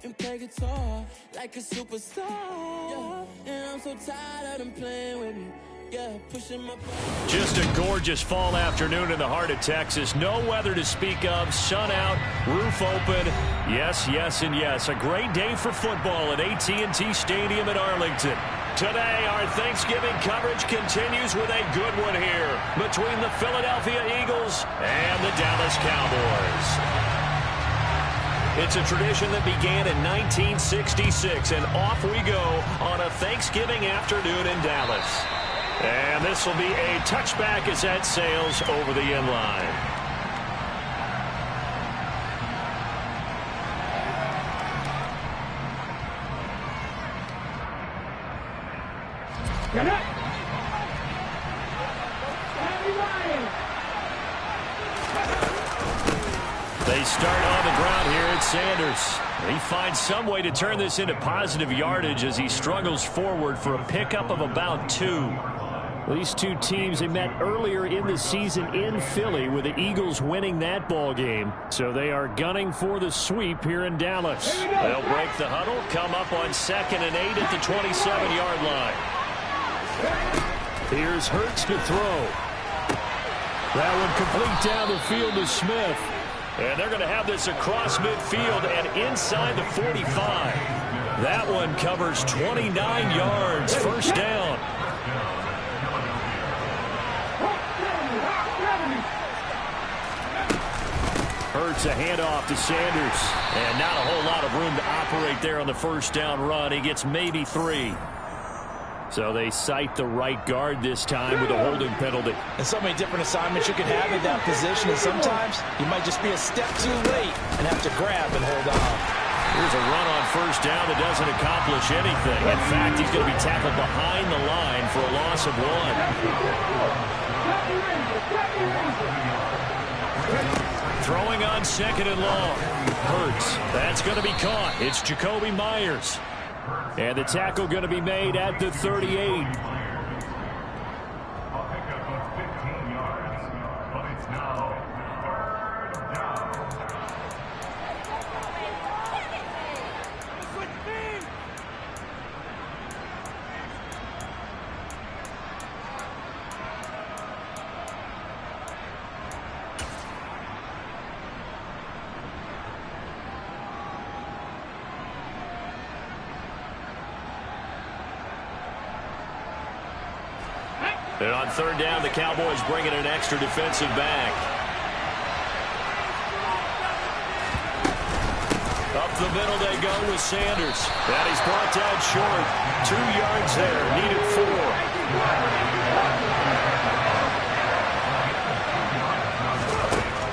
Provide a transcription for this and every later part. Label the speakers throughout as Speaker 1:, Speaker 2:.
Speaker 1: and play guitar like a superstar. Yeah, and I'm so tired of them playing with me. Yeah, pushing my...
Speaker 2: Just a gorgeous fall afternoon in the heart of Texas. No weather to speak of. Sun out, roof open. Yes, yes, and yes. A great day for football at AT&T Stadium in Arlington. Today, our Thanksgiving coverage continues with a good one here between the Philadelphia Eagles and the Dallas Cowboys. It's a tradition that began in 1966, and off we go on a Thanksgiving afternoon in Dallas. And this will be a touchback as that sails over the end line. They start on the ground here at Sanders. He finds some way to turn this into positive yardage as he struggles forward for a pickup of about 2. These two teams, they met earlier in the season in Philly with the Eagles winning that ball game. So they are gunning for the sweep here in Dallas. They'll break the huddle, come up on 2nd and 8 at the 27-yard line. Here's Hurts to throw. That one complete down the field to Smith. And they're going to have this across midfield and inside the 45. That one covers 29 yards, first down. Hurts a handoff to Sanders. And not a whole lot of room to operate there on the first down run. He gets maybe 3. So they cite the right guard this time with a holding penalty.
Speaker 3: And so many different assignments you can have in that position, and sometimes you might just be a step too late and have to grab and hold on.
Speaker 2: Here's a run on first down that doesn't accomplish anything. In fact, he's going to be tackled behind the line for a loss of 1. Throwing on 2nd and long. Hurts. That's going to be caught. It's Jakobi Meyers. And the tackle going to be made at the 38. And on 3rd down, the Cowboys bring in an extra defensive back. Up the middle they go with Sanders. And he's brought down short. 2 yards there, needed 4.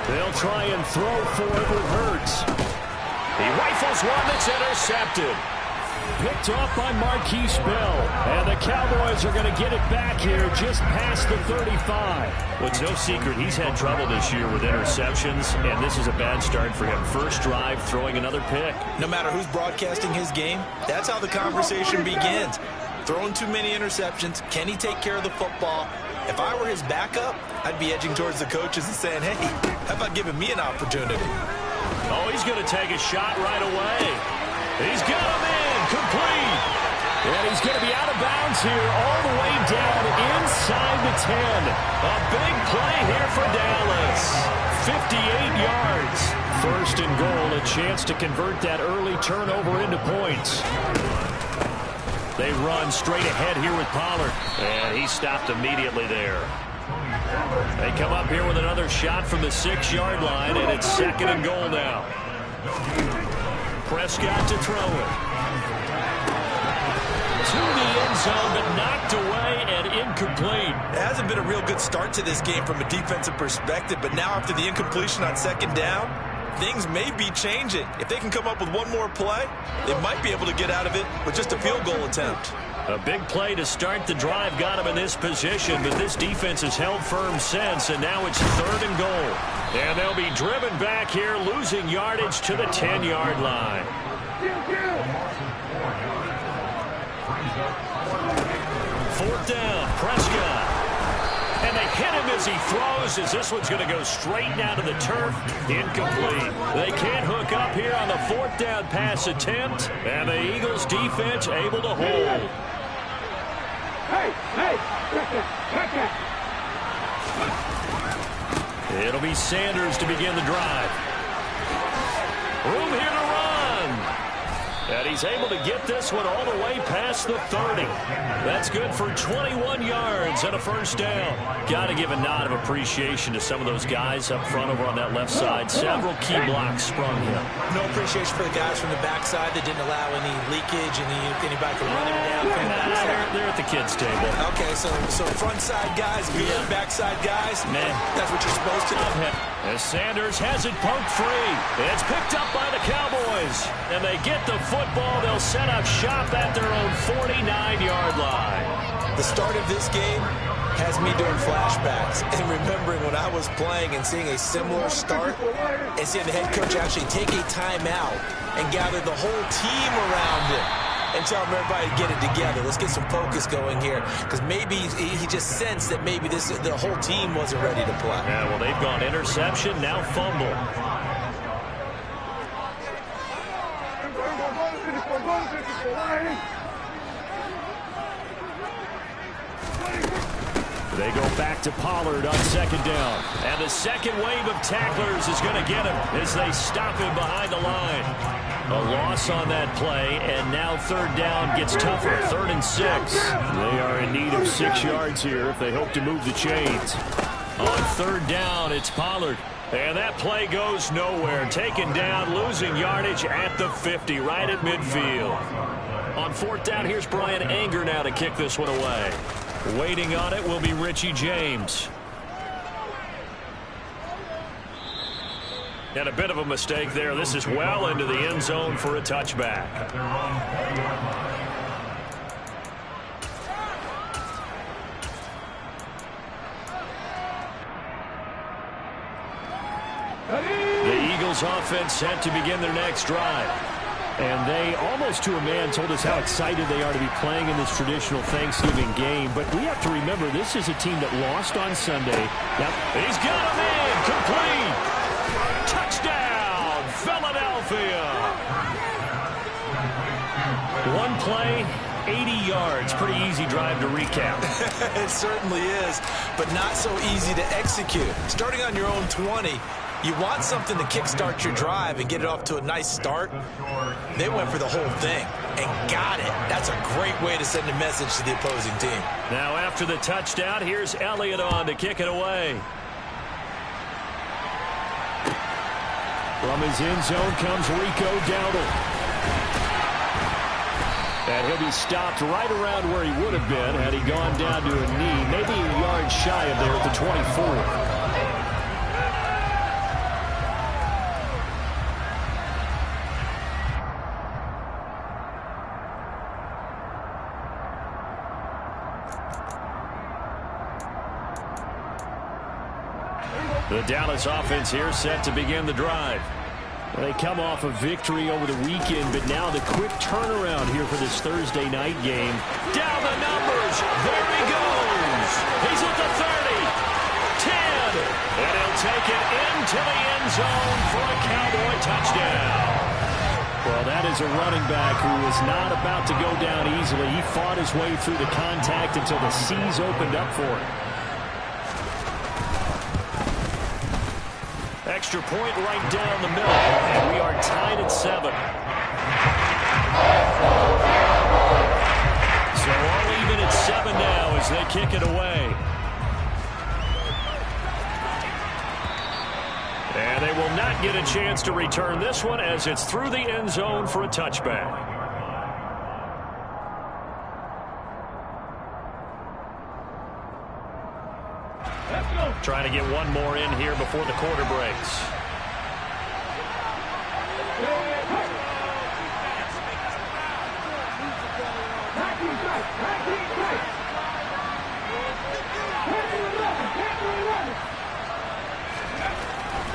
Speaker 2: They'll try and throw for it with Hurts. He rifles one that's intercepted. Picked off by Marquise Bell. And the Cowboys are going to get it back here just past the 35. Well, it's no secret he's had trouble this year with interceptions, and this is a bad start for him. First drive, throwing another pick.
Speaker 3: No matter who's broadcasting his game, that's how the conversation begins. Throwing too many interceptions. Can he take care of the football? If I were his backup, I'd be edging towards the coaches and saying, hey, how about giving me an opportunity?
Speaker 2: Oh, he's going to take a shot right away. He's got him in, complete. And he's going to be out of bounds here all the way down inside the 10. A big play here for Dallas. 58 yards. First and goal, a chance to convert that early turnover into points. They run straight ahead here with Pollard. And he stopped immediately there. They come up here with another shot from the 6-yard line, and it's 2nd and goal now. Prescott to throw it. To the end zone, but knocked away and incomplete.
Speaker 3: It hasn't been a real good start to this game from a defensive perspective, but now after the incompletion on 2nd down, things may be changing. If they can come up with one more play, they might be able to get out of it with just a field goal attempt.
Speaker 2: A big play to start the drive got him in this position, but this defense has held firm since, and now it's 3rd and goal. And they'll be driven back here, losing yardage to the 10-yard line. 4th down, Prescott. And they hit him as he throws, as this one's going to go straight down to the turf. Incomplete. They can't hook up here on the fourth down pass attempt, and the Eagles defense able to hold. It'll be Sanders to begin the drive. Room here to run. And he's able to get this one all the way past the 30. That's good for 21 yards and a first down. Got to give a nod of appreciation to some of those guys up front over on that left side. Several key blocks sprung here.
Speaker 3: No appreciation for the guys from the backside that didn't allow any leakage and anybody from running down.
Speaker 2: They're at the kids' table.
Speaker 3: Okay, so front side guys, good, backside guys.
Speaker 2: Man,
Speaker 3: that's what you're supposed to do.
Speaker 2: As Sanders has it poked free. It's picked up by the Cowboys. And they get the football. They'll set up shop at their own 49-yard line.
Speaker 3: The start of this game has me doing flashbacks and remembering when I was playing and seeing a similar start and seeing the head coach actually take a timeout and gather the whole team around him and tell everybody to get it together. Let's get some focus going here, because maybe he just sensed that maybe the whole team wasn't ready to play.
Speaker 2: Yeah, well, they've gone interception, now fumble. They go back to Pollard on second down. And the second wave of tacklers is going to get him as they stop him behind the line. A loss on that play, and now third down gets tougher. 3rd and 6. They are in need of 6 yards here if they hope to move the chains. On third down, it's Pollard. And that play goes nowhere. Taken down, losing yardage at the 50, right at midfield. On fourth down, here's Brian Anger now to kick this one away. Waiting on it will be Richie James. And a bit of a mistake there. This is well into the end zone for a touchback. The Eagles offense set to begin their next drive. And they, almost to a man, told us how excited they are to be playing in this traditional Thanksgiving game. But we have to remember, this is a team that lost on Sunday. Now, he's got a man, complete. Touchdown, Philadelphia. One play, 80 yards. Pretty easy drive to recap.
Speaker 3: It certainly is, but not so easy to execute. Starting on your own 20, you want something to kickstart your drive and get it off to a nice start. They went for the whole thing and got it. That's a great way to send a message to the opposing team.
Speaker 2: Now after the touchdown, here's Elliott on to kick it away. From his end zone comes Rico Dowdle. And he'll be stopped right around where he would have been had he gone down to a knee, maybe a yard shy of there at the 24. The Dallas offense here set to begin the drive. They come off a victory over the weekend, but now the quick turnaround here for this Thursday night game. Down the numbers. There he goes. He's at the 30, 10, and he'll take it into the end zone for a Cowboy touchdown. Well, that is a running back who is not about to go down easily. He fought his way through the contact until the seas opened up for him. Extra point right down the middle, and we are tied at 7. So all even at 7 now as they kick it away. And they will not get a chance to return this one as it's through the end zone for a touchback. Trying to get one more in here before the quarter breaks.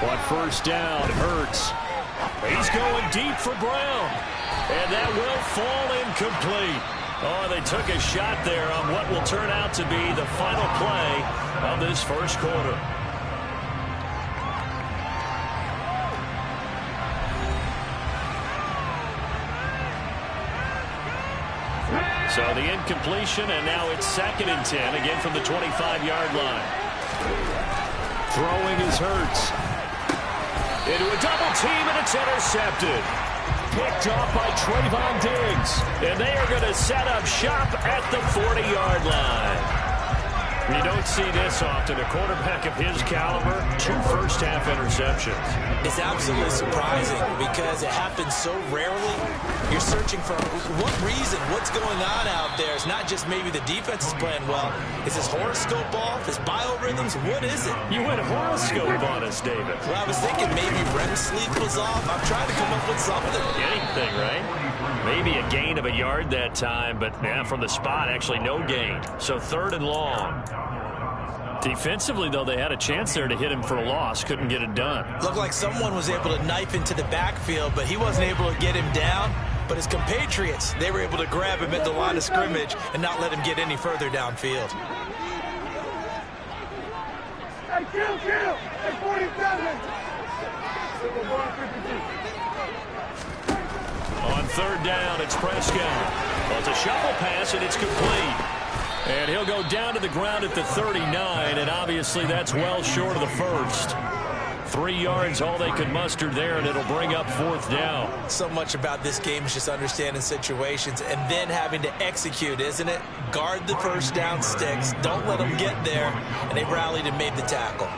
Speaker 2: On first down, Hurts. He's going deep for Brown. And that will fall incomplete. Oh, they took a shot there on what will turn out to be the final play of this first quarter. So the incompletion, and now it's 2nd and 10, again from the 25-yard line. Throwing is Hurts. Into a double team, and it's intercepted. Picked off by Trayvon Diggs. And they are going to set up shop at the 40-yard line. You don't see this often. A quarterback of his caliber, 2 first-half interceptions.
Speaker 3: It's absolutely surprising because it happens so rarely. You're searching for what reason, what's going on out there. It's not just maybe the defense is playing well. Is his horoscope off? His biorhythms? What is it?
Speaker 2: You went horoscope on us, David.
Speaker 3: Well, I was thinking maybe REM sleep was off. I'm trying to come up with something.
Speaker 2: Anything, right? Maybe a gain of a yard that time, but yeah, from the spot, actually no gain. So 3rd and long. Defensively, though, they had a chance there to hit him for a loss. Couldn't get it done.
Speaker 3: Looked like someone was able to knife into the backfield, but he wasn't able to get him down. But his compatriots, they were able to grab him at the line of scrimmage and not let him get any further downfield.
Speaker 4: Hey, kill! Hey, 47!
Speaker 2: On 3rd down, it's Prescott. Well, it's a shovel pass, and it's complete. And he'll go down to the ground at the 39, and obviously that's well short of the first. 3 yards, all they could muster there, and it'll bring up 4th down.
Speaker 3: So much about this game is just understanding situations and then having to execute, isn't it? Guard the first down sticks. Don't let them get there. And they rallied and made the tackle.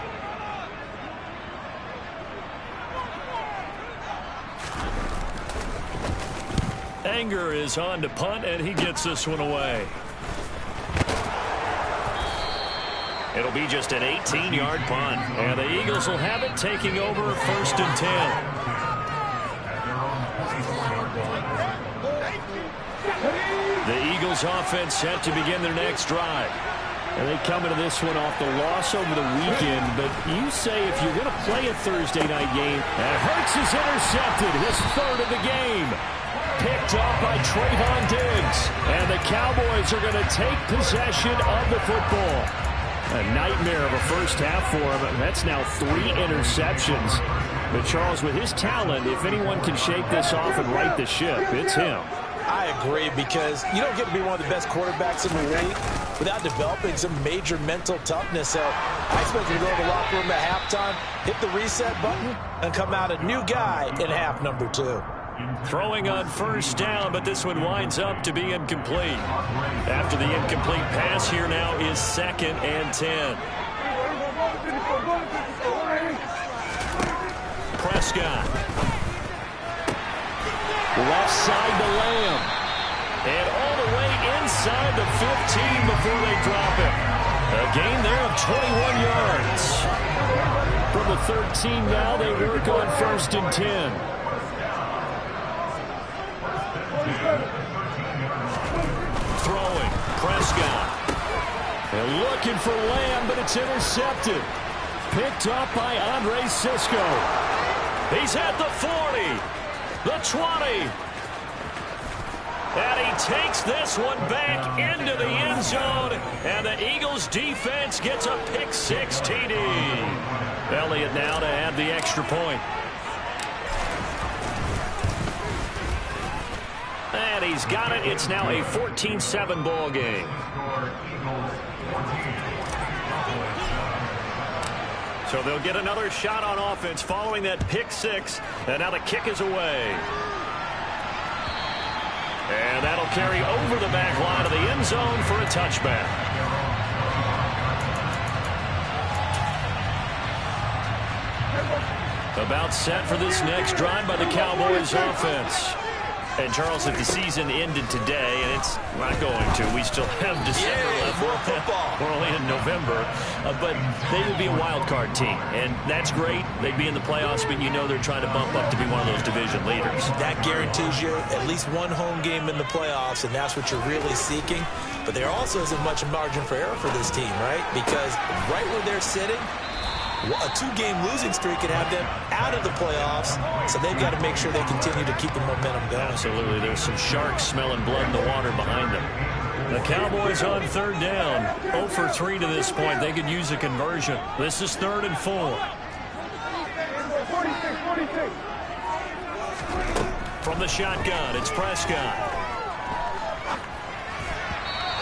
Speaker 2: Anger is on to punt, and he gets this one away. It'll be just an 18-yard punt. And the Eagles will have it, taking over 1st and 10. The Eagles offense set to begin their next drive. And they come into this one off the loss over the weekend. But you say if you're going to play a Thursday night game, and Hurts is intercepted, his 3rd of the game. Picked off by Trayvon Diggs. And the Cowboys are going to take possession of the football. A nightmare of a first half for him. That's now 3 interceptions. But Charles, with his talent, if anyone can shake this off and right the ship, it's him.
Speaker 3: I agree, because you don't get to be one of the best quarterbacks in the league without developing some major mental toughness. So I expect him to go to the locker room at halftime, hit the reset button, and come out a new guy in half number 2.
Speaker 2: Throwing on 1st down, but this one winds up to be incomplete. After the incomplete pass, here now is 2nd and 10. Prescott. Left side to Lamb. And all the way inside the 15 before they drop it. A gain there of 21 yards. From the 13 now, they work on 1st and 10. Throwing, Prescott. They're looking for Lamb, but it's intercepted. Picked up by Andre Sisco. He's at the 40, the 20. And he takes this one back into the end zone. And the Eagles defense gets a pick-6 TD. Elliott now to add the extra point. And he's got it. It's now a 14-7 ball game. So they'll get another shot on offense following that pick-6. And now the kick is away. And that'll carry over the back line of the end zone for a touchback. About set for this next drive by the Cowboys offense. And, Charles, if the season ended today, and it's not going to, we still have December left.
Speaker 3: More football.
Speaker 2: We're only in November. But they would be a wild card team, and that's great. They'd be in the playoffs, but you know they're trying to bump up to be one of those division leaders. That
Speaker 3: guarantees you at least one home game in the playoffs, and that's what you're really seeking. But there also isn't much margin for error for this team, right? Because right where they're sitting, a 2-game losing streak could have them out of the playoffs, so they've got to make sure they continue to keep the momentum going.
Speaker 2: Absolutely. There's some sharks smelling blood in the water behind them. The Cowboys on third down. 0 for 3 to this point. They could use a conversion. This is 3rd and 4.
Speaker 4: 46.
Speaker 2: From the shotgun, it's Prescott.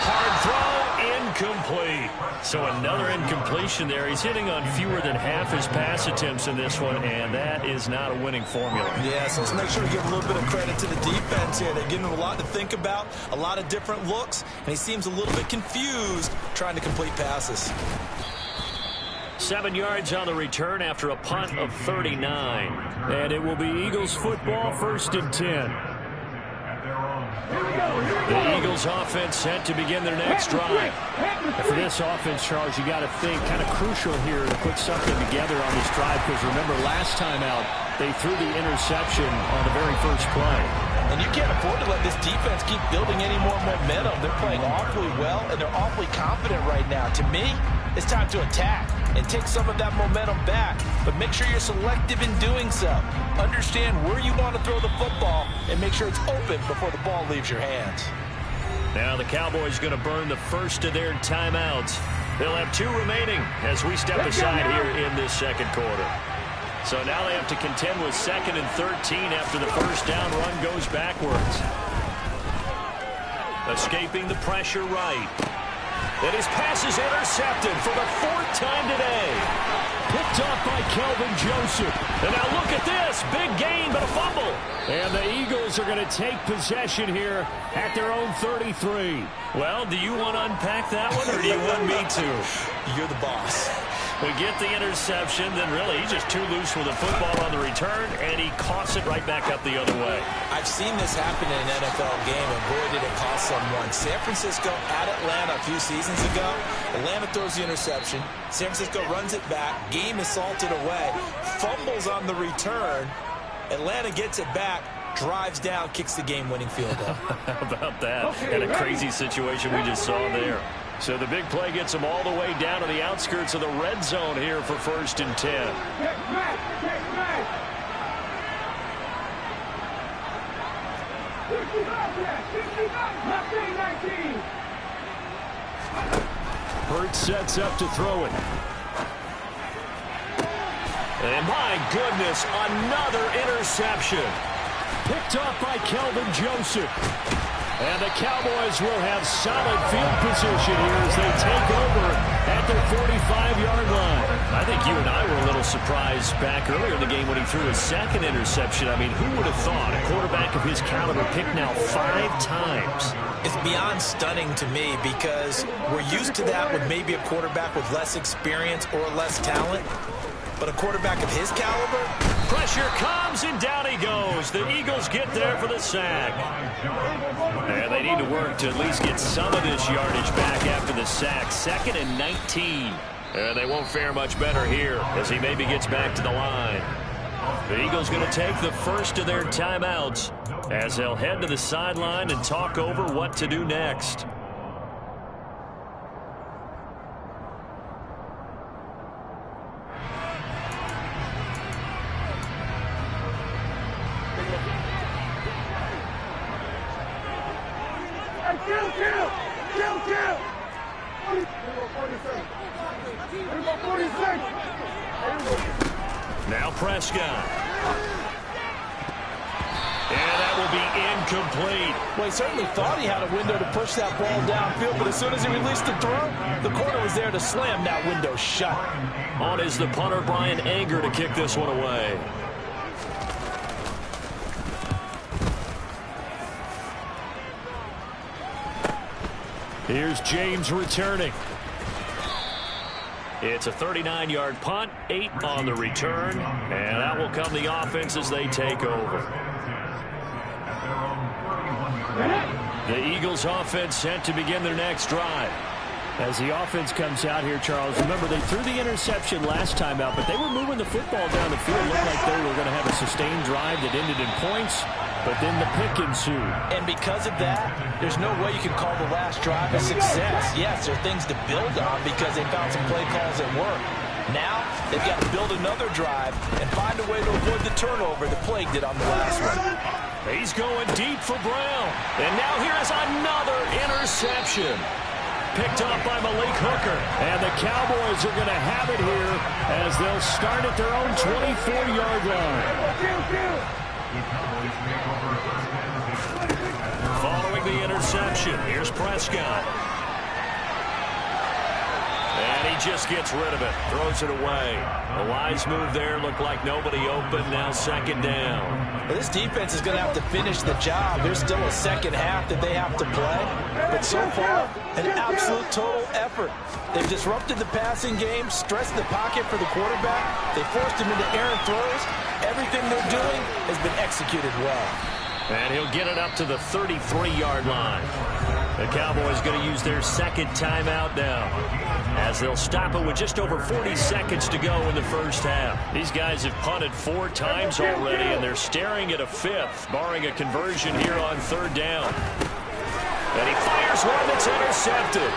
Speaker 2: Hard throw, incomplete. So another incompletion there. He's hitting on fewer than half his pass attempts in this one, and that is not a winning formula.
Speaker 3: Yeah, so let's make sure we give a little bit of credit to the defense here. They're giving him a lot to think about, a lot of different looks, and he seems a little bit confused trying to complete passes.
Speaker 2: 7 yards on the return after a punt of 39. And it will be Eagles football, 1st and 10. The Eagles offense set to begin their next drive.
Speaker 5: And for this offense, Charles, you got to think kind of crucial here to put something together on this drive, because remember last time out they threw the interception on the very first play.
Speaker 3: And you can't afford to let this defense keep building any more momentum. They're playing awfully well, and they're awfully confident right now. To me, it's time to attack and take some of that momentum back, but make sure you're selective in doing so. Understand where you want to throw the football and make sure it's open before the ball leaves your hands.
Speaker 2: Now the Cowboys going to burn the first of their timeouts. They'll have 2 remaining as we step aside here in this second quarter. So now they have to contend with 2nd and 13 after the first down run goes backwards. Escaping the pressure right. And his pass is intercepted for the 4th time today. Picked off by Kelvin Joseph. And now look at this. Big gain, but a fumble.
Speaker 5: And the Eagles are going to take possession here at their own 33.
Speaker 2: Well, do you want to unpack that one, or do you want me to?
Speaker 3: You're the boss.
Speaker 2: We get the interception, then really he's just too loose with the football on the return, and he coughs it right back up the other way.
Speaker 3: I've seen this happen in an NFL game, and boy, did it cost someone. San Francisco at Atlanta a few seasons ago. Atlanta throws the interception. San Francisco runs it back. Game is salted away. Fumbles on the return. Atlanta gets it back. Drives down, kicks the game-winning field goal.
Speaker 2: How about that? And a crazy situation we just saw there. So the big play gets them all the way down to the outskirts of the red zone here for 1st and 10.
Speaker 5: Hurts sets up to throw it.
Speaker 2: And my goodness, another interception.
Speaker 5: Picked off by Kelvin Joseph. And the Cowboys will have solid field position here as they take over at their 45-yard line.
Speaker 2: I think you and I were a little surprised back earlier in the game when he threw his 2nd interception. I mean, who would have thought a quarterback of his caliber picked now 5 times?
Speaker 3: It's beyond stunning to me because we're used to that with maybe a quarterback with less experience or less talent. But a quarterback of his caliber?
Speaker 2: Pressure comes, and down he goes. The Eagles get there for the sack. And they need to work to at least get some of this yardage back after the sack. 2nd and 19. And they won't fare much better here as he maybe gets back to the line. The Eagles going to take the first of their timeouts as they'll head to the sideline and talk over what to do next.
Speaker 4: Kill! 46!
Speaker 2: Now Prescott. And that will be incomplete.
Speaker 3: Well, he certainly thought he had a window to push that ball downfield, but as soon as he released the throw, the corner was there to slam that window shut.
Speaker 2: On is the punter, Brian Anger, to kick this one away.
Speaker 5: Here's James returning.
Speaker 2: It's a 39-yard punt, 8 on the return, and that will come the offense as they take over. The Eagles offense set to begin their next drive.
Speaker 5: As the offense comes out here, Charles, remember they threw the interception last time out, but they were moving the football down the field. Looked like they were going to have a sustained drive that ended in points, but then the pick ensued.
Speaker 3: And because of that, there's no way you can call the last drive a success. Yes, there are things to build on because they found some play calls that work. Now they've got to build another drive and find a way to avoid the turnover that plagued it on the last one.
Speaker 2: He's going deep for Brown. And now here's another interception. Picked off by Malik Hooker. And the Cowboys are going to have it here as they'll start at their own 24-yard line. Following the interception, here's Prescott. And he just gets rid of it, throws it away. A wise move there, looked like nobody open, now second down.
Speaker 3: Well, this defense is going to have to finish the job. There's still a second half that they have to play. But so far, an absolute total effort. They've disrupted the passing game, stressed the pocket for the quarterback. They forced him into errant throws. Everything they're doing has been executed well.
Speaker 2: And he'll get it up to the 33-yard line. The Cowboys going to use their second timeout now, as they'll stop it with just over 40 seconds to go in the first half. These guys have punted 4 times already, and they're staring at a 5th, barring a conversion here on third down. And he fires one that's intercepted.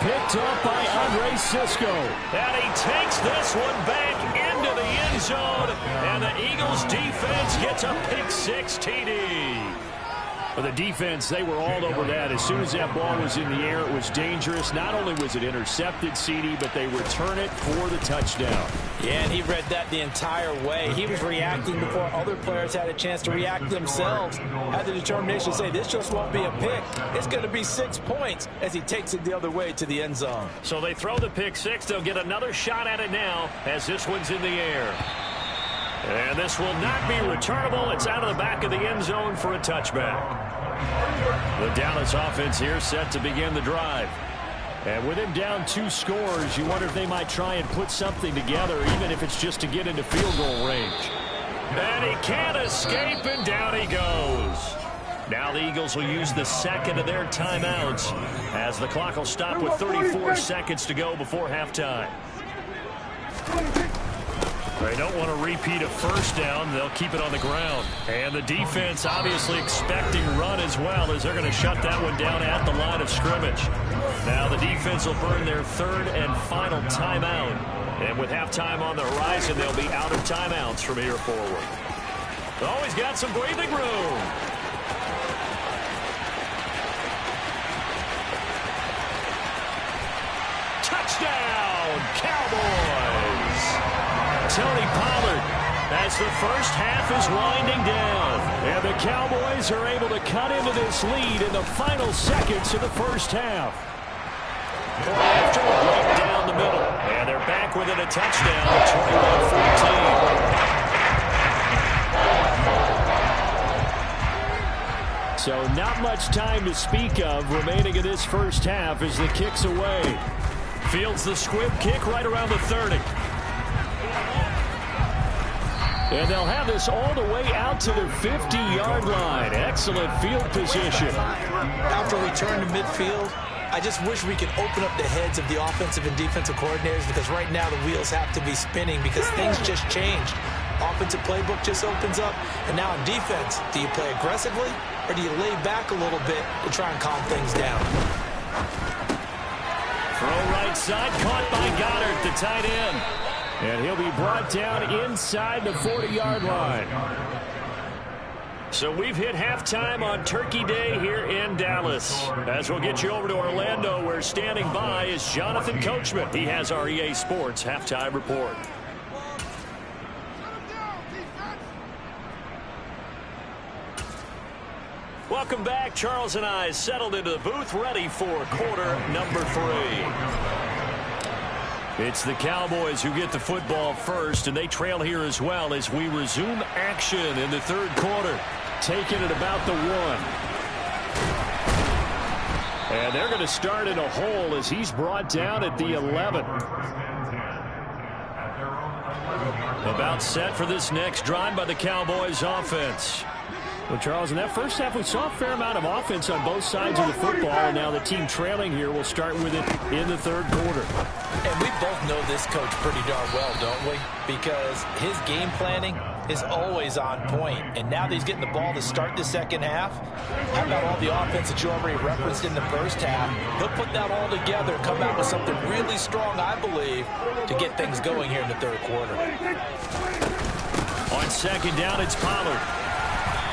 Speaker 2: Picked up by Andre Cisco. And he takes this one back into the end zone. And the Eagles defense gets a pick-6 TD. For the defense, they were all over that. As soon as that ball was in the air, it was dangerous. Not only was it intercepted, CD, but they return it for the touchdown.
Speaker 3: Yeah, and he read that the entire way. He was reacting before other players had a chance to react themselves. Had the determination to say, this just won't be a pick. It's going to be 6 points as he takes it the other way to the end zone.
Speaker 2: So they throw the pick-6. They'll get another shot at it now as this one's in the air. And this will not be returnable. It's out of the back of the end zone for a touchback. The Dallas offense here set to begin the drive. And with him down 2 scores, you wonder if they might try and put something together, even if it's just to get into field goal range. And he can't escape, and down he goes. Now the Eagles will use the second of their timeouts as the clock will stop with 34 seconds to go before halftime. They don't want to repeat a first down. They'll keep it on the ground. And the defense obviously expecting run as well, as they're going to shut that one down at the line of scrimmage. Now the defense will burn their third and final timeout. And with halftime on the horizon, they'll be out of timeouts from here forward. Always got some breathing room. Touchdown, Cowboys! Tony Pollard as the first half is winding down. And the Cowboys are able to cut into this lead in the final seconds of the first half. After right down the middle. And they're back within a touchdown, 21-14. So not much time to speak of remaining in this first half as the kick's away. Fields the squib kick right around the 30. And they'll have this all the way out to the 50-yard line. Excellent field position.
Speaker 3: After return to midfield, I just wish we could open up the heads of the offensive and defensive coordinators, because right now the wheels have to be spinning because things just changed. Offensive playbook just opens up, and now in defense, do you play aggressively or do you lay back a little bit to try and calm things down?
Speaker 2: Throw right side, caught by Goddard, the tight end. And he'll be brought down inside the 40-yard line. So we've hit halftime on Turkey Day here in Dallas. As we'll get you over to Orlando, where standing by is Jonathan Coachman. He has our EA Sports halftime report. Welcome back. Charles and I settled into the booth, ready for quarter number 3. It's the Cowboys who get the football first, and they trail here as well as we resume action in the third quarter. Taking it about the 1. And they're going to start in a hole as he's brought down at the 11. About set for this next drive by the Cowboys offense. Well, Charles, in that first half, we saw a fair amount of offense on both sides of the football, and now the team trailing here will start with it in the third quarter.
Speaker 3: And we both know this coach pretty darn well, don't we? Because his game planning is always on point. And now that he's getting the ball to start the second half, how about all the offense that you already referenced in the first half? He'll put that all together, come out with something really strong, I believe, to get things going here in the third quarter.
Speaker 2: On second down, it's Pollard.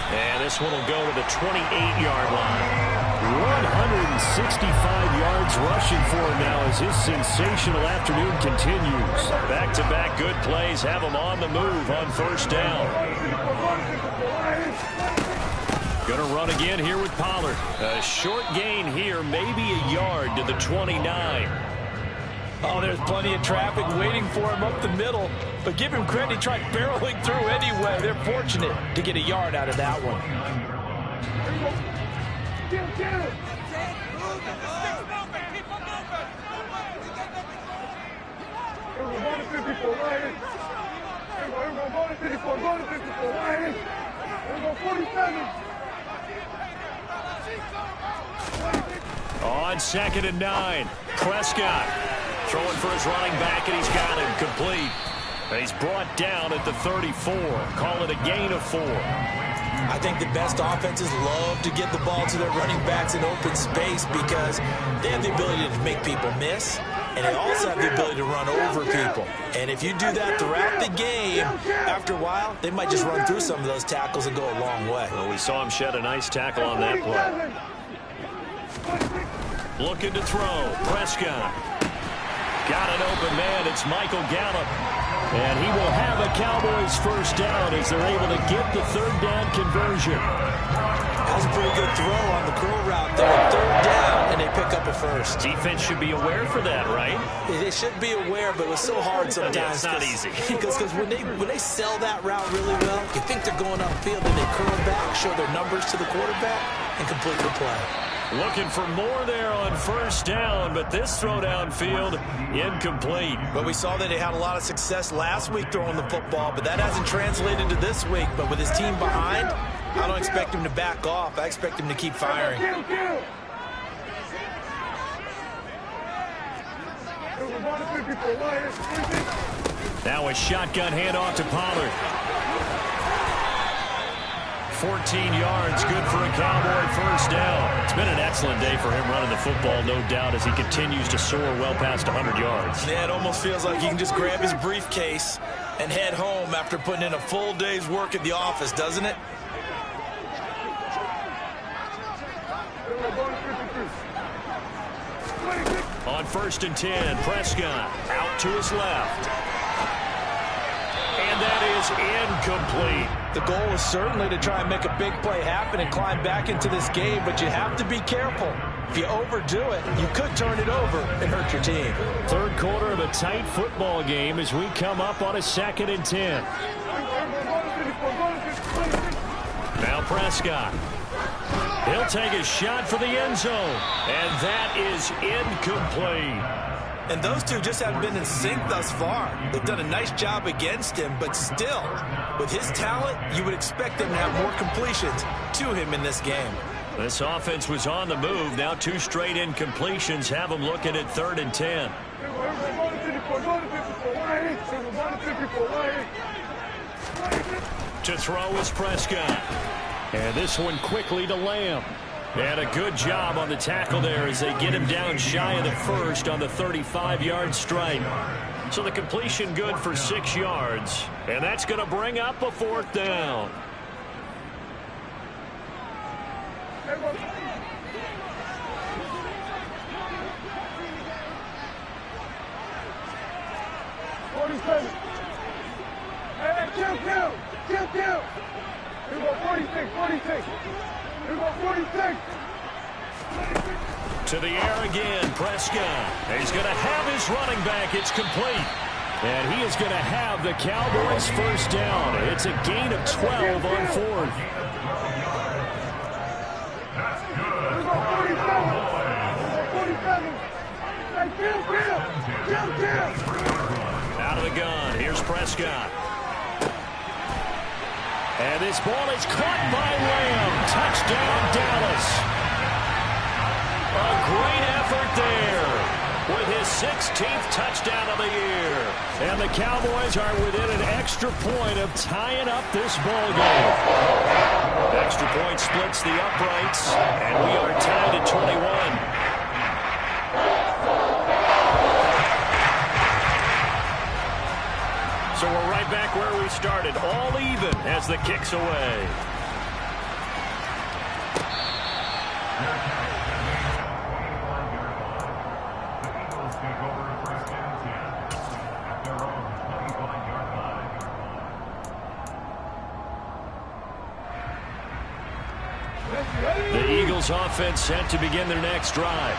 Speaker 2: And this one will go to the 28-yard line. 165 yards rushing for him now as his sensational afternoon continues. Back-to-back good plays have him on the move on first down. Going to run again here with Pollard. A short gain here, maybe a yard to the 29.
Speaker 3: Oh, there's plenty of traffic waiting for him up the middle. But give him credit, he tried barreling through anyway. They're fortunate to get a yard out of that one.
Speaker 2: On second and 9, Prescott throwing for his running back, and he's got him complete. And he's brought down at the 34. Call it a gain of 4.
Speaker 3: I think the best offenses love to get the ball to their running backs in open space because they have the ability to make people miss, and they also have the ability to run over people. And if you do that throughout the game, after a while, they might just run through some of those tackles and go a long way.
Speaker 2: Well, we saw him shed a nice tackle on that play. Looking to throw. Prescott. Got an open man. It's Michael Gallup. And he will have a Cowboys first down as they're able to get the third down conversion.
Speaker 3: That was a pretty good throw on the curl route there. Third down, and they pick up a first.
Speaker 2: Defense should be aware for that, right?
Speaker 3: They should be aware, but it was so hard sometimes.
Speaker 2: Yeah, it's not easy.
Speaker 3: Because when they sell that route really well, you think they're going upfield, and they curl back, show their numbers to the quarterback, and complete the play.
Speaker 2: Looking for more there on first down, but this throw downfield incomplete.
Speaker 3: But we saw that he had a lot of success last week throwing the football, but that hasn't translated to this week. But with his team behind, I don't expect him to back off. I expect him to keep firing.
Speaker 2: Now a shotgun handoff to Pollard. 14 yards, good for a Cowboy first down. It's been an excellent day for him running the football, no doubt, as he continues to soar well past 100 yards.
Speaker 3: Yeah, it almost feels like he can just grab his briefcase and head home after putting in a full day's work at the office, doesn't it?
Speaker 2: On first and 10, Prescott out to his left. And that is incomplete.
Speaker 3: The goal is certainly to try and make a big play happen and climb back into this game, but you have to be careful. If you overdo it, you could turn it over and hurt your team.
Speaker 2: Third quarter of a tight football game as we come up on a second and 10. Now Prescott. He'll take a shot for the end zone, and that is incomplete.
Speaker 3: And those two just haven't been in sync thus far. They've done a nice job against him, but still, with his talent, you would expect them to have more completions to him in this game.
Speaker 2: This offense was on the move. Now 2 straight incompletions have them looking at third and 10. To throw is Prescott. And this one quickly to Lamb. And a good job on the tackle there as they get him down shy of the first on the 35-yard strike. So the completion good for 6 yards. And that's going to bring up a fourth down.
Speaker 4: Here we go, 46. Here we go, 46.
Speaker 2: To the air again, Prescott. He's going to have his running back. It's complete. And he is going to have the Cowboys first down. It's a gain of 12 on fourth. Out of the gun. Here's Prescott. And this ball is caught by Lamb. Touchdown, Dallas. A great effort there with his 6th 13th touchdown of the year.
Speaker 5: And the Cowboys are within an extra point of tying up this ball game.
Speaker 2: Extra point splits the uprights, and we are tied at 21. So we're right back where we started, all even as the kick's away. The Eagles offense set to begin their next drive.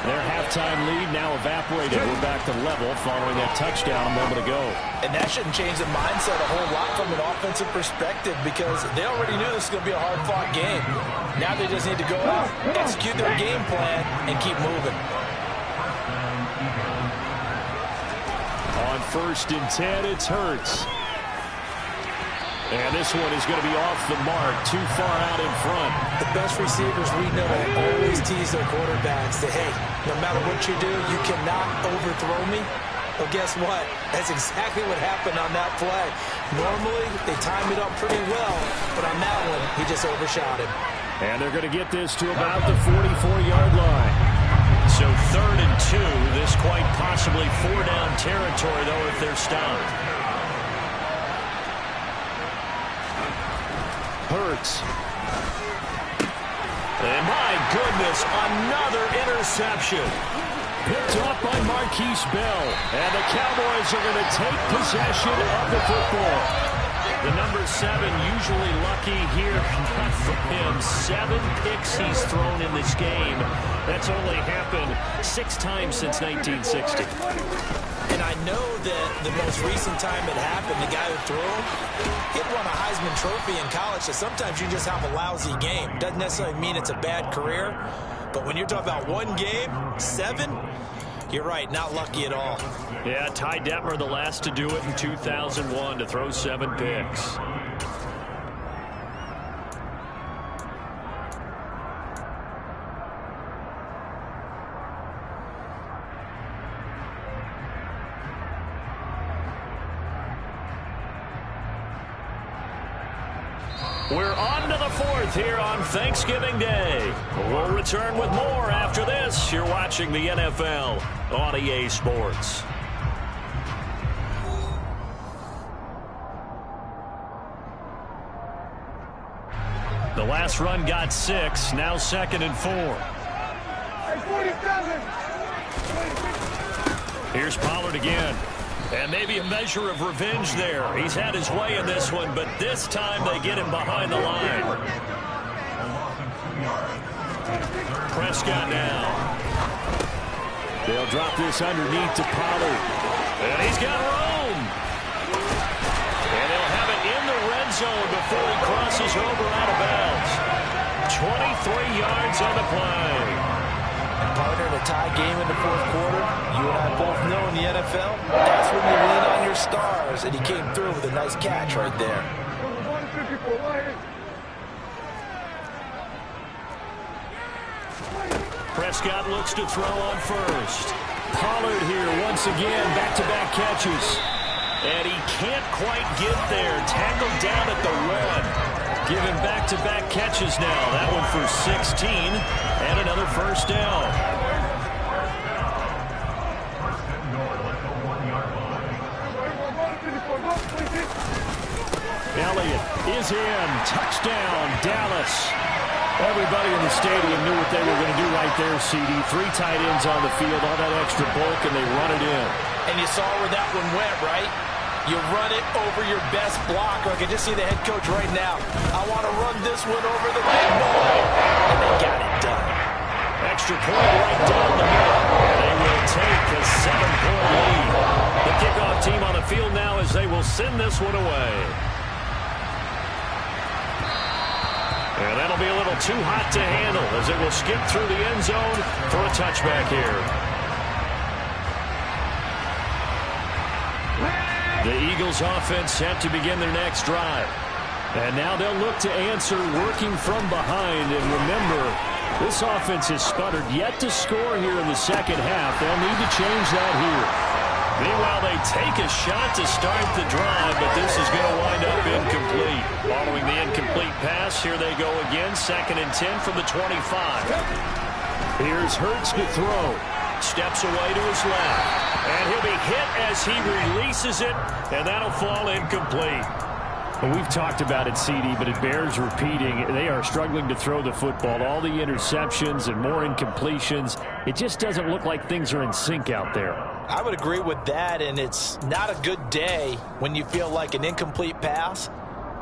Speaker 2: Their halftime lead now evaporated. We're back to level following that touchdown a moment ago.
Speaker 3: And that shouldn't change the mindset a whole lot from an offensive perspective because they already knew this was going to be a hard-fought game. Now they just need to go out, execute their game plan, and keep moving.
Speaker 5: On 1st and 10, it's Hurts. And this one is going to be off the mark, too far out in front.
Speaker 3: The best receivers we know always tease their quarterbacks that, hey, no matter what you do, you cannot overthrow me. Well, guess what? That's exactly what happened on that play. Normally, they time it up pretty well, but on that one, he just overshot him.
Speaker 5: And they're going to get this to about the 44-yard line.
Speaker 2: So 3rd and 2, this quite possibly 4-down territory, though, if they're stopped.
Speaker 5: Hurts.
Speaker 2: And my goodness, another interception.
Speaker 5: Picked up by Marquise Bell. And the Cowboys are going to take possession of the football.
Speaker 2: The number 7 usually lucky here. Not for him. 7 picks he's thrown in this game. That's only happened 6 times since 1960.
Speaker 3: And I know that the most recent time it happened, the guy who threw him, he won a Heisman Trophy in college, so sometimes you just have a lousy game. Doesn't necessarily mean it's a bad career, but when you're talking about one game, 7, you're right, not lucky at all.
Speaker 2: Yeah, Ty Detmer, the last to do it in 2001, to throw 7 picks. We're on to the 4th here on Thanksgiving Day. We'll return with more after this. You're watching the NFL on EA Sports. The last run got 6, now 2nd and 4. Here's Pollard again. And maybe a measure of revenge there. He's had his way in this one, but this time they get him behind the line. Prescott now.
Speaker 5: They'll drop this underneath to Pollard.
Speaker 2: And he's got room. And he'll have it in the red zone before he crosses over out of bounds. 23 yards on the play.
Speaker 3: Partner, in a tie game in the 4th quarter, you and I both know in the NFL, that's when you lean on your stars, and he came through with a nice catch right there.
Speaker 2: Prescott looks to throw on first.
Speaker 5: Pollard here once again, back-to-back catches.
Speaker 2: And he can't quite get there. Tackled down at the 1. Given back-to-back catches now. That one for 16 and another first down.
Speaker 5: Elliott is in. Touchdown, Dallas. Everybody in the stadium knew what they were going to do right there, CD. 3 tight ends on the field, all that extra bulk, and they run it in.
Speaker 3: And you saw where that one went, right? You run it over your best blocker. I can just see the head coach right now. I want to run this one over the big boy. And they got it done.
Speaker 2: Extra point right down the middle. They will take a 7-point lead. The kickoff team on the field now as they will send this one away. And that'll be a little too hot to handle as it will skip through the end zone for a touchback here. The Eagles offense set to begin their next drive.
Speaker 5: And now they'll look to answer working from behind. And remember, This offense has sputtered yet to score here in the second half. They'll need to change that here.
Speaker 2: Meanwhile, they take a shot to start the drive, but this is going to wind up incomplete. Following the incomplete pass, here they go again, 2nd and 10 from the 25.
Speaker 5: Here's Hurts to throw.
Speaker 2: Steps away to his left. And he'll be hit as he releases it, and that'll fall incomplete.
Speaker 5: Well, we've talked about it, CD, but it bears repeating. They are struggling to throw the football. All the interceptions and more incompletions. It just doesn't look like things are in sync out there.
Speaker 3: I would agree with that, and it's not a good day when you feel like an incomplete pass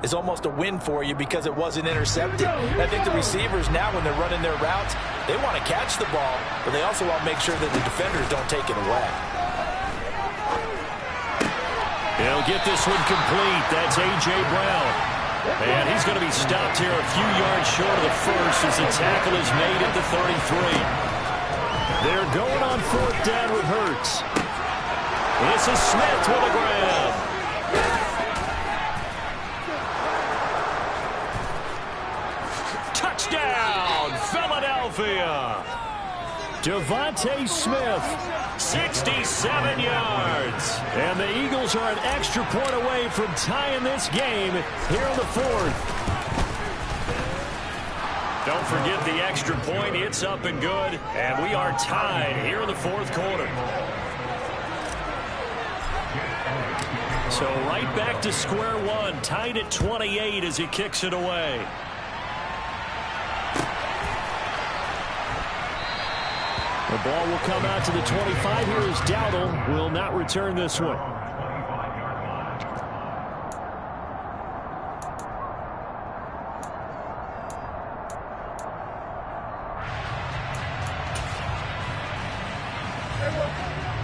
Speaker 3: is almost a win for you because it wasn't intercepted. I think the receivers now, when they're running their routes, they want to catch the ball, but they also want to make sure that the defenders don't take it away.
Speaker 2: He'll get this one complete. That's A.J. Brown. And he's going to be stopped here a few yards short of the first as the tackle is made at the 33.
Speaker 5: They're going on 4th down with Hurts.
Speaker 2: This is Smith with a grab. Touchdown, Philadelphia.
Speaker 5: Devontae Smith.
Speaker 2: 67 yards.
Speaker 5: And the Eagles are an extra point away from tying this game here in the 4th.
Speaker 2: Don't forget the extra point. It's up and good. And we are tied here in the 4th quarter. So right back to square one. Tied at 28 as he kicks it away.
Speaker 5: The ball will come out to the 25. Here is Dowdle. Will not return this one.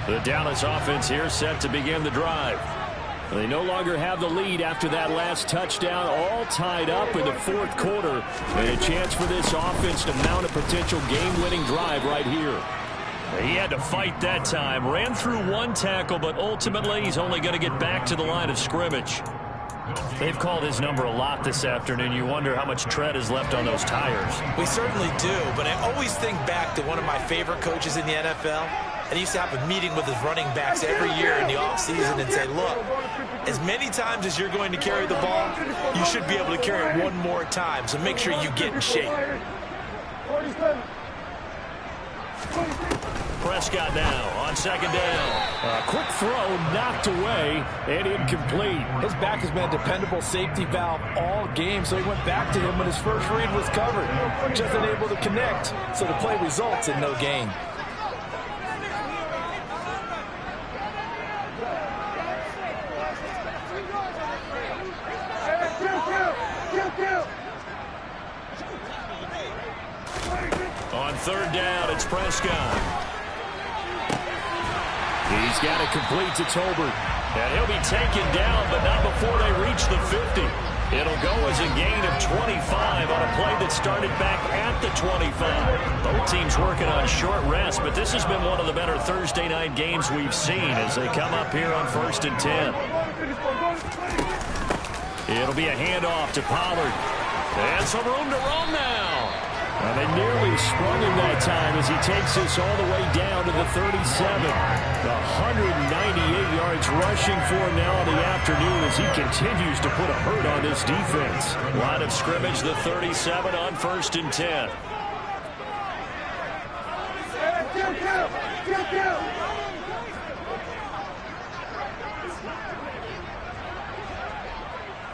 Speaker 2: The Dallas offense here set to begin the drive.
Speaker 5: They no longer have the lead after that last touchdown, all tied up in the 4th quarter. And a chance for this offense to mount a potential game-winning drive right here.
Speaker 2: He had to fight that time. Ran through one tackle, but ultimately he's only going to get back to the line of scrimmage. They've called his number a lot this afternoon. You wonder how much tread is left on those tires.
Speaker 3: We certainly do, but I always think back to one of my favorite coaches in the NFL. And he used to have a meeting with his running backs every year in the offseason and say, look, as many times as you're going to carry the ball, you should be able to carry it one more time. So make sure you get in shape.
Speaker 2: Prescott now on 2nd down.
Speaker 5: A quick throw knocked away and incomplete.
Speaker 3: His back has been a dependable safety valve all game, so he went back to him when his first read was covered. Just unable to connect, so the play results in no gain.
Speaker 2: On 3rd down, it's Prescott.
Speaker 5: He's got it complete to Tolbert.
Speaker 2: And he'll be taken down, but not before they reach the 50. It'll go as a gain of 25 on a play that started back at the 25. Both teams working on short rest, but this has been one of the better Thursday night games we've seen as they come up here on 1st and 10. It'll be a handoff to Pollard. And some room to roam now.
Speaker 5: And they nearly sprung him that time as he takes this all the way down to the 37. 198 yards rushing for him now in the afternoon as he continues to put a hurt on this defense.
Speaker 2: Line of scrimmage, the 37 on 1st and 10.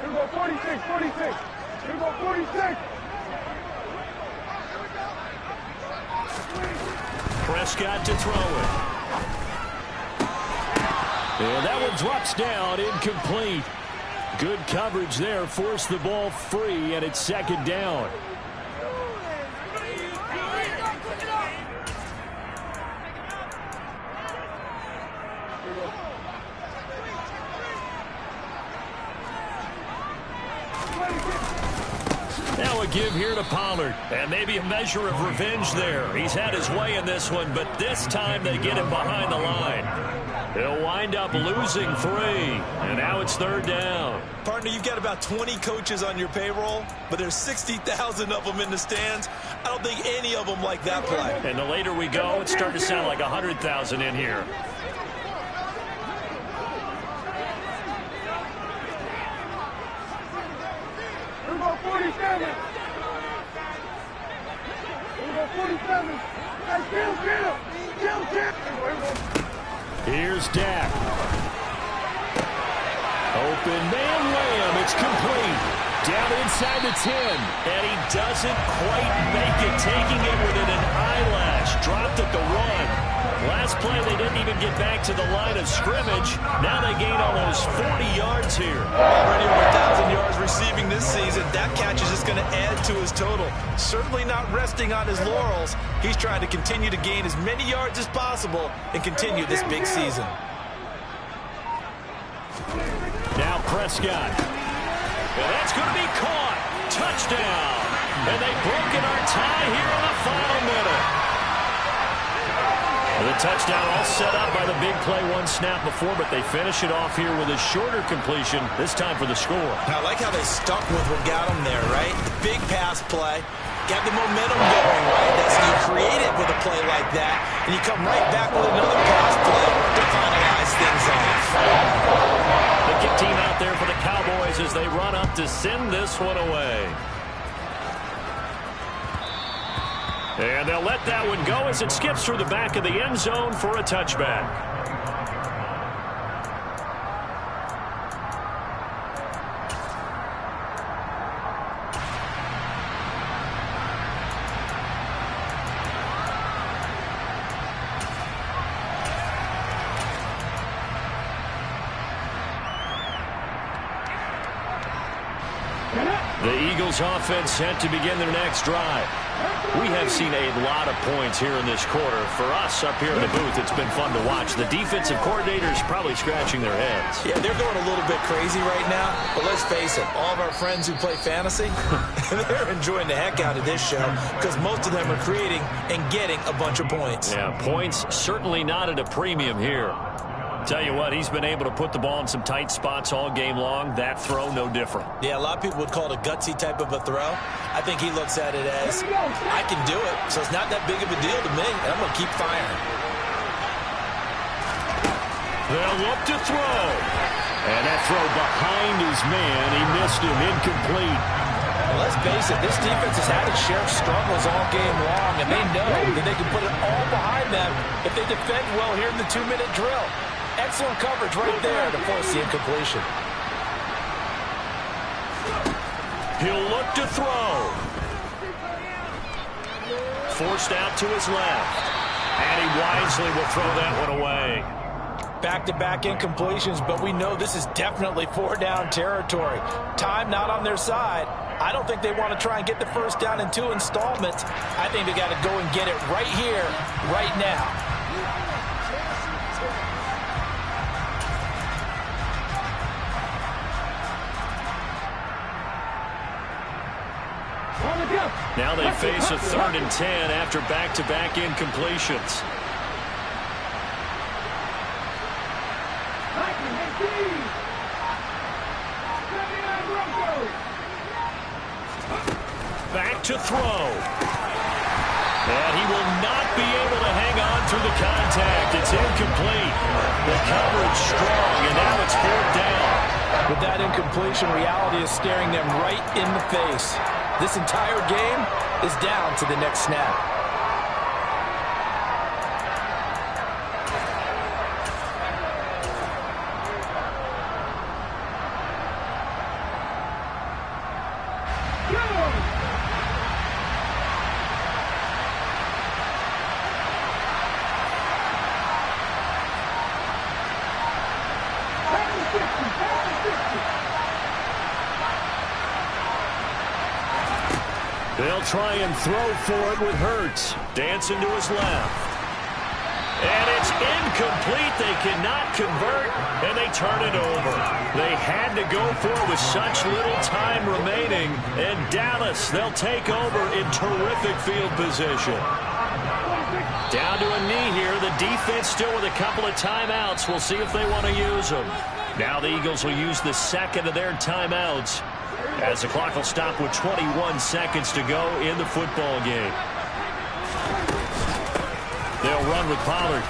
Speaker 4: Here we go, 46, 46. Here we go, 46.
Speaker 2: Prescott to throw it.
Speaker 5: And that one drops down, incomplete. Good coverage there, forced the ball free, and it's 2nd down.
Speaker 2: Now a to give here to Pollard. And maybe a measure of revenge there. He's had his way in this one, but this time they get him behind the line. He'll wind up losing 3, and now it's 3rd down.
Speaker 3: Partner, you've got about 20 coaches on your payroll, but there's 60,000 of them in the stands. I don't think any of them like that play.
Speaker 2: And the later we go, it's starting to sound like 100,000 in here.
Speaker 4: Here go 47. Here go 47. Hey, kill.
Speaker 2: Here's Dak. Open man, Lamb. It's complete. Down inside the 10. And he doesn't quite make it, taking it within an eyelash. Dropped at the 1. Last play, they didn't even get back to the line of scrimmage. Now they gain almost 40 yards here.
Speaker 3: Already over 1,000 yards receiving this season. That catch is just going to add to his total. Certainly not resting on his laurels. He's trying to continue to gain as many yards as possible and continue this big season.
Speaker 2: Now Prescott. And that's going to be caught. Touchdown. And they've broken our tie here in the final minute. The touchdown all set up by the big play 1 snap before, but they finish it off here with a shorter completion, this time for the score.
Speaker 3: I like how they stuck with what got them there, right? The big pass play. Got the momentum going, right? That's you create it with a play like that, and you come right back with another pass play to finalize things off.
Speaker 2: The kick team out there for the Cowboys as they run up to send this one away. And they'll let that one go as it skips through the back of the end zone for a touchback. The Eagles offense set to begin their next drive. We have seen a lot of points here in this quarter. For us up here in the booth, it's been fun to watch. The defensive coordinators probably scratching their heads.
Speaker 3: Yeah, they're going a little bit crazy right now. But let's face it, all of our friends who play fantasy, they're enjoying the heck out of this show because most of them are creating and getting a bunch of points.
Speaker 2: Yeah, points certainly not at a premium here. Tell you what, he's been able to put the ball in some tight spots all game long. That throw, no different.
Speaker 3: Yeah, a lot of people would call it a gutsy type of a throw. I think he looks at it as, I can do it, so it's not that big of a deal to me, and I'm going to keep firing.
Speaker 2: They'll look to throw. And that throw behind his man, he missed him, incomplete.
Speaker 3: Well, let's face it, this defense has had its share of struggles all game long, and they know that they can put it all behind them if they defend well here in the 2-minute drill. Excellent coverage right there to force the incompletion.
Speaker 2: He'll look to throw. Forced out to his left. And he wisely will throw that one away.
Speaker 3: Back-to-back incompletions, but we know this is definitely 4-down territory. Time not on their side. I don't think they want to try and get the first down in 2 installments. I think they got to go and get it right here, right now.
Speaker 2: Now they face a 3rd and 10 after back-to-back incompletions. Back to throw. And he will not be able to hang on through the contact. It's incomplete. The coverage strong, and now it's 4th down.
Speaker 3: With that incompletion, reality is staring them right in the face. This entire game is down to the next snap.
Speaker 2: They'll try and throw for it with Hurts. Dancing to his left. And it's incomplete. They cannot convert, and they turn it over. They had to go for it with such little time remaining, and Dallas, they'll take over in terrific field position. Down to a knee here. The defense still with a couple of timeouts. We'll see if they want to use them. Now the Eagles will use the second of their timeouts as the clock will stop with 21 seconds to go in the football game. They'll run with Pollard.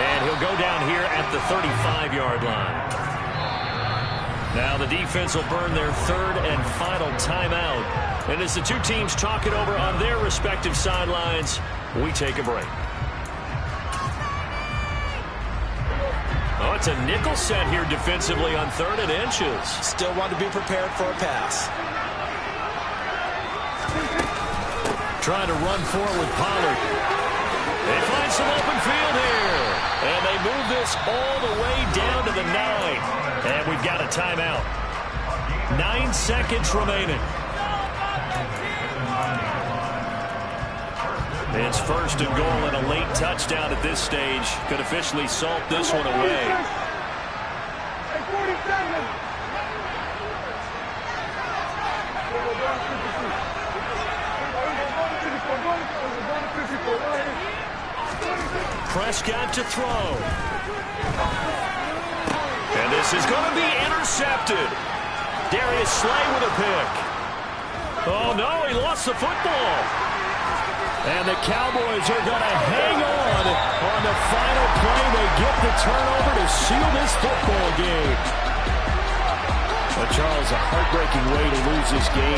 Speaker 2: And he'll go down here at the 35-yard line. Now the defense will burn their third and final timeout. And as the two teams talk it over on their respective sidelines, we take a break. Oh, it's a nickel set here defensively on 3rd and inches.
Speaker 3: Still want to be prepared for a pass.
Speaker 2: Trying to run forward with Pollard. They find some open field here. And they move this all the way down to the 9. And we've got a timeout. 9 seconds remaining. It's 1st and goal, and a late touchdown at this stage could officially salt this one away. Prescott to throw. And this is going to be intercepted. Darius Slay with a pick. Oh, no, he lost the football. And the Cowboys are going to hang on the final play. They get the turnover to seal this football game. But Charles, a heartbreaking way to lose this game.